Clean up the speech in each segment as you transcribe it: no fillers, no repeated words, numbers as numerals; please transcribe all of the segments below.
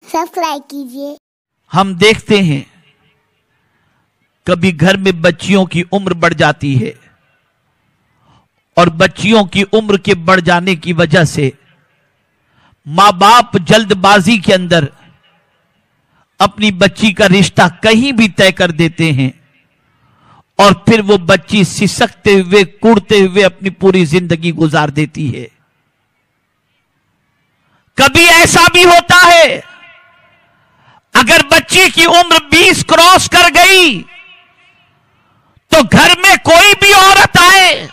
Subscribe कीजिए। हम देखते हैं कभी घर में बच्चियों की उम्र बढ़ जाती है और बच्चियों की उम्र के बढ़ जाने की वजह से मां बाप जल्दबाजी के अंदर अपनी बच्ची का रिश्ता कहीं भी तय कर देते हैं और फिर वो बच्ची सिसकते हुए कूदते हुए अपनी पूरी जिंदगी गुजार देती है। कभी ऐसा भी होता है अगर बच्ची की उम्र 20 क्रॉस कर गई तो घर में कोई भी औरत आए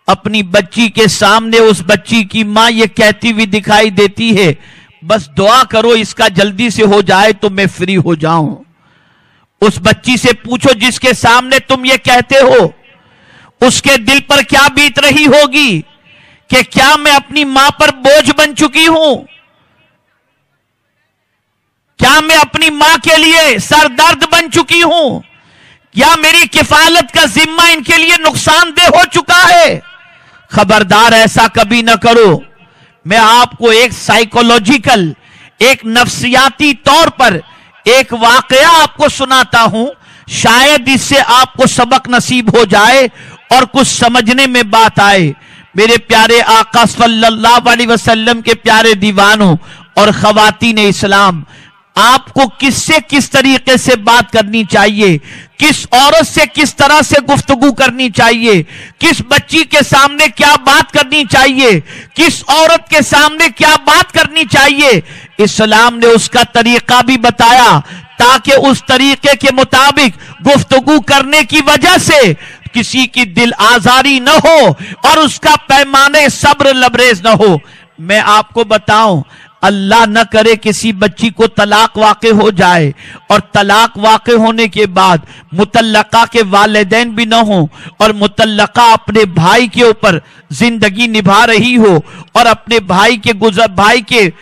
अपनी बच्ची के सामने उस बच्ची की मां ये कहती हुई दिखाई देती है, बस दुआ करो इसका जल्दी से हो जाए तो मैं फ्री हो जाऊं। उस बच्ची से पूछो जिसके सामने तुम ये कहते हो उसके दिल पर क्या बीत रही होगी कि क्या मैं अपनी मां पर बोझ बन चुकी हूं, क्या मैं अपनी मां के लिए सरदर्द बन चुकी हूं, या मेरी किफालत का जिम्मा इनके लिए नुकसानदेह हो चुका है। खबरदार ऐसा कभी ना करो। मैं आपको एक साइकोलॉजिकल, एक नफ्सियाती तौर पर एक वाकया आपको सुनाता हूं, शायद इससे आपको सबक नसीब हो जाए और कुछ समझने में बात आए। मेरे प्यारे आका सल्लल्लाहु अलैहि वसल्लम के प्यारे दीवानों और खवातीन इस्लाम, आपको किससे किस तरीके से बात करनी चाहिए, किस औरत से किस तरह से गुफ्तगू करनी चाहिए, किस बच्ची के सामने क्या बात करनी चाहिए, किस औरत के सामने क्या बात करनी चाहिए, इस्लाम ने उसका तरीका भी बताया ताकि उस तरीके के मुताबिक गुफ्तगू करने की वजह से किसी की दिल आजारी न हो और उसका पैमाने सब्र लबरेज न हो। मैं आपको बताऊं, अल्लाह न करे किसी बच्ची को तलाक वाक़े हो जाए और तलाक वाक़े होने के बाद मुतल्लका के वालिदैन भी न हो और मुतल्लका अपने भाई के ऊपर जिंदगी निभा रही हो और अपने भाई के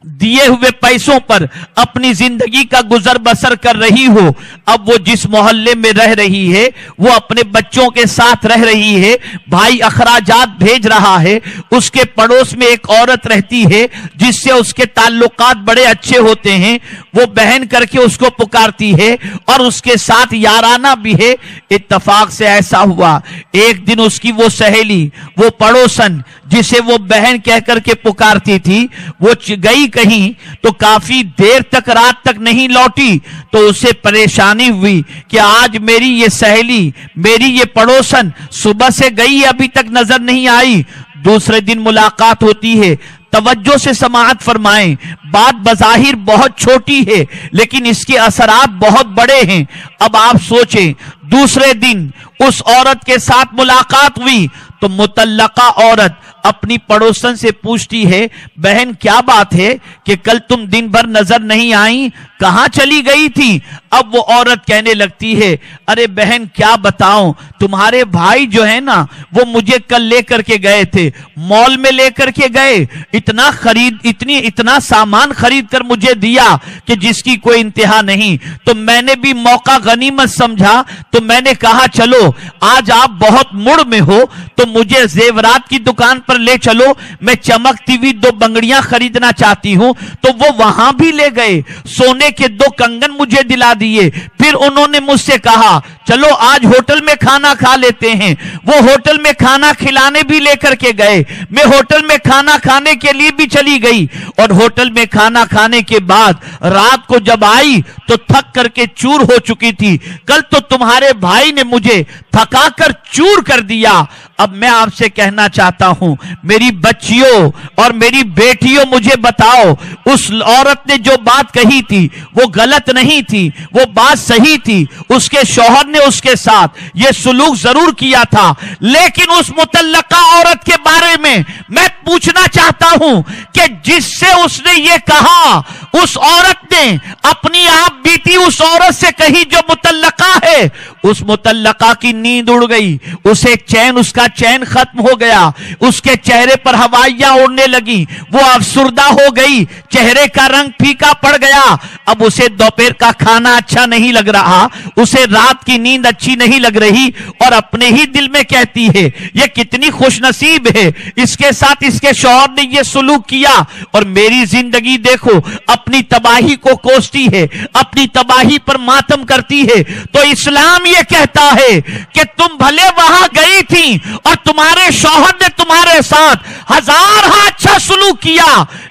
दिए हुए पैसों पर अपनी जिंदगी का गुजर बसर कर रही हो। अब वो जिस मोहल्ले में रह रही है वो अपने बच्चों के साथ रह रही है, भाई अखराजात भेज रहा है, उसके पड़ोस में एक औरत रहती है जिससे उसके ताल्लुकात बड़े अच्छे होते हैं, वो बहन करके उसको पुकारती है और उसके साथ याराना भी है। इत्तफाक से ऐसा हुआ एक दिन उसकी वो सहेली, वो पड़ोसन जिसे वो बहन कहकर के पुकारती थी, वो गई कहीं तो काफी देर तक रात तक नहीं लौटी, तो उसे परेशानी हुई कि आज मेरी ये सहेली, मेरी ये पड़ोसन सुबह से गई अभी तक नजर नहीं आई। दूसरे दिन मुलाकात होती है। तवज्जो से समाअत फरमाएं, बात बज़ाहिर बहुत छोटी है लेकिन इसके असरात बहुत बड़े हैं। अब आप सोचें, दूसरे दिन उस औरत के साथ मुलाकात हुई तो मुतल्लका औरत अपनी पड़ोसन से पूछती है, बहन क्या बात है कि कल तुम दिन भर नजर नहीं आई, कहां चली गई थी? अब वो औरत कहने लगती है, अरे बहन क्या बताऊं, तुम्हारे भाई जो है ना वो मुझे कल लेकर के गए थे, मॉल में लेकर के गए, इतना सामान खरीद कर मुझे दिया कि जिसकी कोई इंतहा नहीं। तो मैंने भी मौका गनीमत समझा, तो मैंने कहा चलो आज आप बहुत मुड़ में हो तो मुझे जेवरात की दुकान पर ले चलो, मैं चमकती हुई 2 बंगड़ियां खरीदना चाहती हूं। तो वो वहां भी ले गए, सोने के 2 कंगन मुझे दिला दिए। फिर उन्होंने मुझसे कहा चलो आज होटल में खाना खा लेते हैं। वो होटल में खाना खिलाने भी लेकर के गए, मैं होटल में खाना खाने के लिए भी चली गई और होटल में खाना खाने के बाद रात को जब आई तो थक करके चूर हो चुकी थी। कल तो तुम्हारे भाई ने मुझे थकाकर चूर कर दिया। अब मैं आपसे कहना चाहता हूं, मेरी बच्चियों और मेरी बेटियों, मुझे बताओ उस औरत ने जो बात कही थी वो गलत नहीं थी, वो बात सही थी। उसके शौहर ने उसके साथ ये सुलूक जरूर किया था, लेकिन उस मुतल्लका औरत के बारे में मैं पूछना चाहता हूं कि जिससे उसने ये कहा उस औरत ने अपनी आप बीती उस औरत से कही जो मुतल्लका है, उस मुतल्लका की नींद उड़ गई, उसे चैन उसका چین ختم ہو گیا، اس کے چہرے پر ہوائیاں اڑنے لگی، وہ افسردہ ہو گئی، چہرے کا رنگ پھیکا پڑ گیا۔ اب اسے دوپہر کا کھانا اچھا نہیں لگ رہا، اسے رات کی نیند اچھی نہیں لگ رہی، اور اپنے ہی دل میں کہتی ہے یہ کتنی خوش نصیب ہے، اس کے ساتھ اس کے شوہر نے یہ سلوک کیا، اور میری زندگی دیکھو اپنی تباہی کو کوستی ہے، اپنی تباہی پر ماتم کرتی ہے۔ تو اسلام یہ کہتا ہے کہ تم بھلے وہاں گئی تھی اور تمہارے شوہر نے تمہارے ساتھ ہزارہا اچھا سلوک کیا،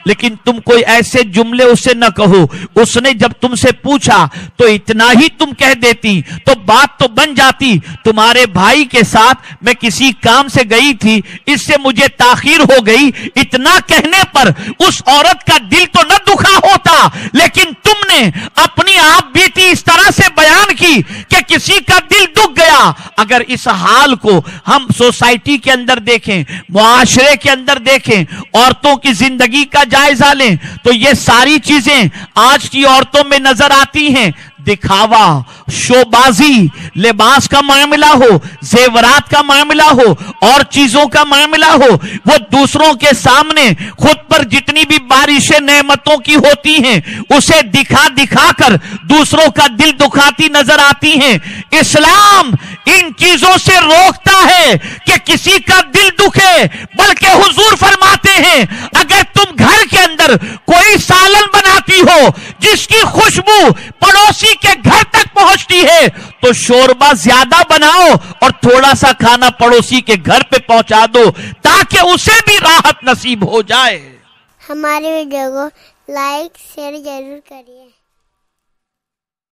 لیکن تم کوئی ایسے جملے اسے نہ کہو۔ اس نے جب تم سے پوچھا تو اتنا ہی تم کہہ دیتی تو بات تو بن جاتی، تمہارے بھائی کے ساتھ میں کسی کام سے گئی تھی، اس سے مجھے تاخیر ہو گئی، اتنا کہنے پر اس عورت کا دل تو نہ دکھا ہوتا، لیکن تم نے اپنی آپ بیتی اس طرح سے بیان کی کہ کسی کا دل دکھ گیا۔ اگر اس حال کو ہم سوسائٹی کے اندر دیکھیں، معاشرے کے اندر دیکھیں، عورتوں کی زندگی کا جائزہ لیں، تو یہ ساری چیزیں آج کی عورتوں میں نظر آتی ہیں۔ دکھاوا، شوبازی، لباس کا معاملہ ہو، زیورات کا معاملہ ہو، اور چیزوں کا معاملہ ہو، وہ دوسروں کے سامنے خود پر جتنی بھی بارشیں نعمتوں کی ہوتی ہیں اسے دکھا دکھا کر دوسروں کا دل دکھاتی نظر آتی ہیں۔ اسلام ان چیزوں سے روکتا ہے کہ کسی کا دل دکھے، بلکہ حضور فرماتے ہیں اگر تم گھر کے اندر کوئی سالن بناتی ہو جس کی خوشبو پڑوسی کے گھر تک پہنچتی ہے تو شوربہ زیادہ بناؤ اور تھوڑا سا کھانا پڑوسی کے گھر پہ پہنچا دو تاکہ اسے بھی راحت نصیب ہو جائے۔ ہماری ویڈیو کو لائک شیئر ضرور کریے۔